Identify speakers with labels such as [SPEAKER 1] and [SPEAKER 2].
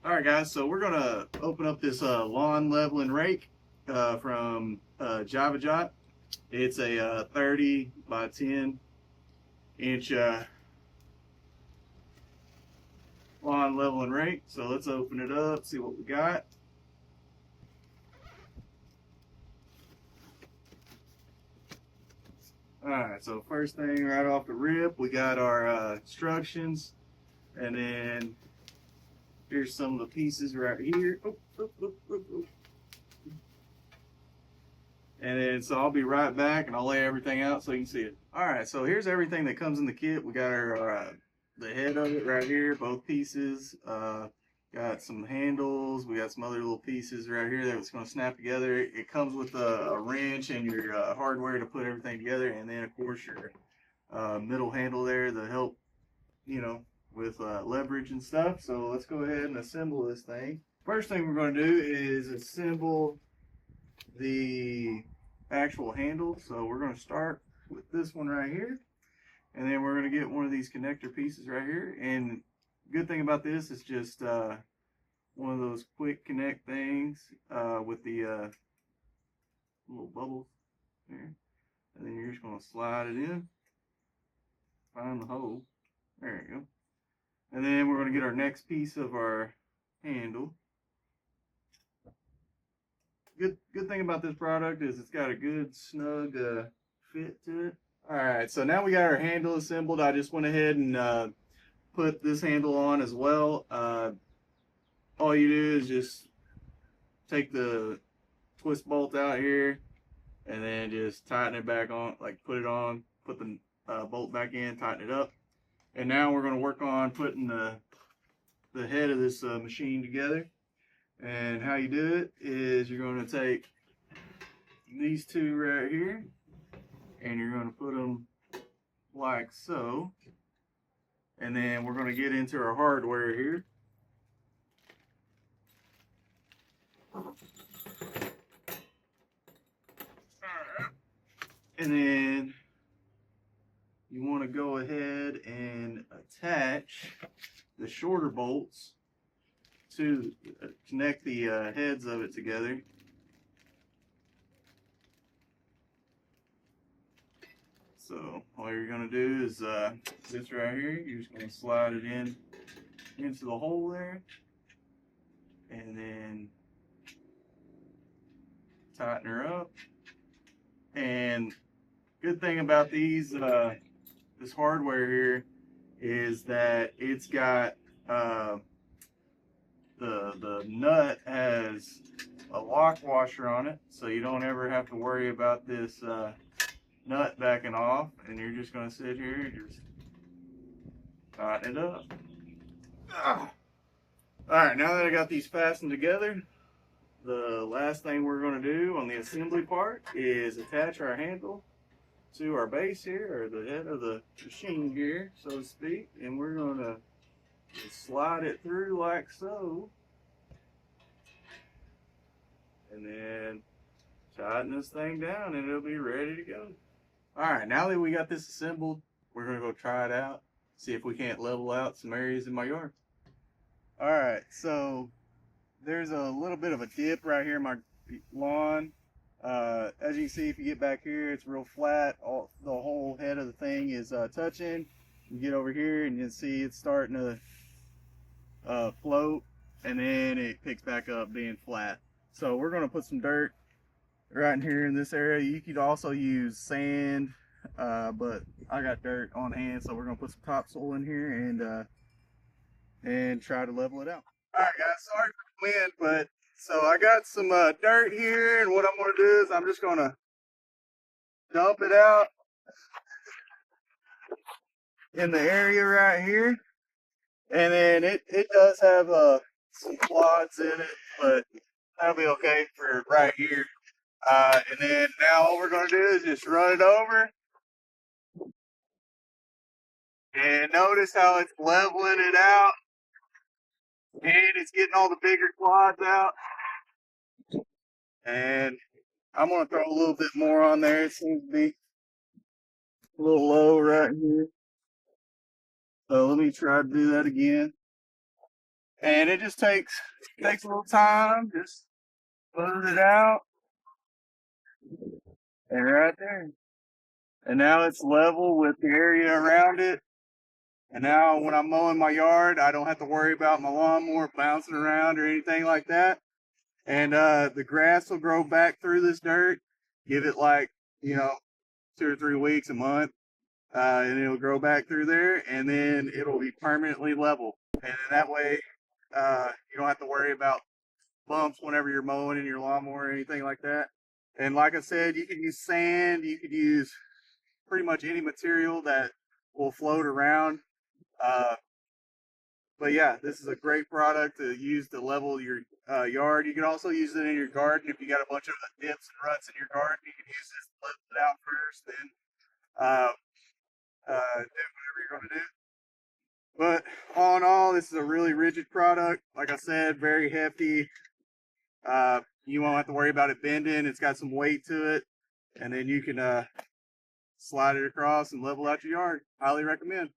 [SPEAKER 1] All right, guys, so we're gonna open up this lawn leveling rake from Java Jot. It's a 30 by 10 inch lawn leveling rake. So let's open it up, see what we got. All right, so first thing right off the rip, we got our instructions, and then here's some of the pieces right here. Oop, oop, oop, oop, oop. And then, so I'll be right back and I'll lay everything out so you can see it. All right, so here's everything that comes in the kit. We got our the head of it right here, both pieces. Got some handles. We got some other little pieces right here that's going to snap together. It comes with a wrench and your hardware to put everything together, and then of course your middle handle there to help, you know, with leverage and stuff. So let's go ahead and assemble this thing. First thing we're going to do is assemble the actual handle. So we're going to start with this one right here, and then we're going to get one of these connector pieces right here. And good thing about this is just one of those quick connect things with the little bubbles there, and then you're just going to slide it in, find the hole, there you go, and then we're going to get our next piece of our handle. Good thing about this product is it's got a good snug fit to it. All right, so now we got our handle assembled. I just went ahead and put this handle on as well. All you do is just take the twist bolt out here and then just tighten it back on, like put it on, put the bolt back in, tighten it up. And now we're going to work on putting the head of this machine together. And how you do it is you're going to take these two right here and you're going to put them like so. And then we're going to get into our hardware here. And then you want to go ahead and attach the shorter bolts to connect the heads of it together. So all you're going to do is this right here, you're just going to slide it in into the hole there, and then tighten her up. And good thing about these this hardware here is that it's got the nut has a lock washer on it, so you don't ever have to worry about this nut backing off, and you're just going to sit here and just tighten it up. Alright, now that I got these fastened together, the last thing we're going to do on the assembly part is attach our handle to our base here, or the head of the machine here, so to speak, and we're going to just slide it through like so, and then tighten this thing down and it'll be ready to go. Alright, now that we got this assembled, we're going to go try it out, see if we can't level out some areas in my yard. Alright, so there's a little bit of a dip right here in my lawn. As you can see, if you get back here, it's real flat. The whole head of the thing is touching. You get over here and you can see it's starting to float, and then it picks back up being flat. So we're going to put some dirt right in here in this area. You could also use sand, but I got dirt on hand, so we're going to put some topsoil in here and try to level it out. All right, guys, sorry for the wind, but so I got some dirt here, and what I'm going to do is I'm just going to dump it out in the area right here. And then it does have some clods in it, but that'll be okay for right here. And then now all we're going to do is just run it over. And notice how it's leveling it out. And it's getting all the bigger clods out. And I'm going to throw a little bit more on there. It seems to be a little low right here. So let me try to do that again. And it just takes a little time, just load it out, and right there. And now it's level with the area around it. And now when I'm mowing my yard, I don't have to worry about my lawnmower bouncing around or anything like that. And the grass will grow back through this dirt. Give it like, 2 or 3 weeks, a month, and it'll grow back through there, and then it'll be permanently level. And that way, you don't have to worry about bumps whenever you're mowing in your lawnmower or anything like that. And like I said, you could use sand, you could use pretty much any material that will float around. Uh, but yeah, this is a great product to use to level your yard. You can also use it in your garden if you got a bunch of dips and ruts in your garden. You can use this to level it out first, then do whatever you're going to do. But all in all, this is a really rigid product. Like I said, very hefty. You won't have to worry about it bending. It's got some weight to it, and then you can slide it across and level out your yard. Highly recommend.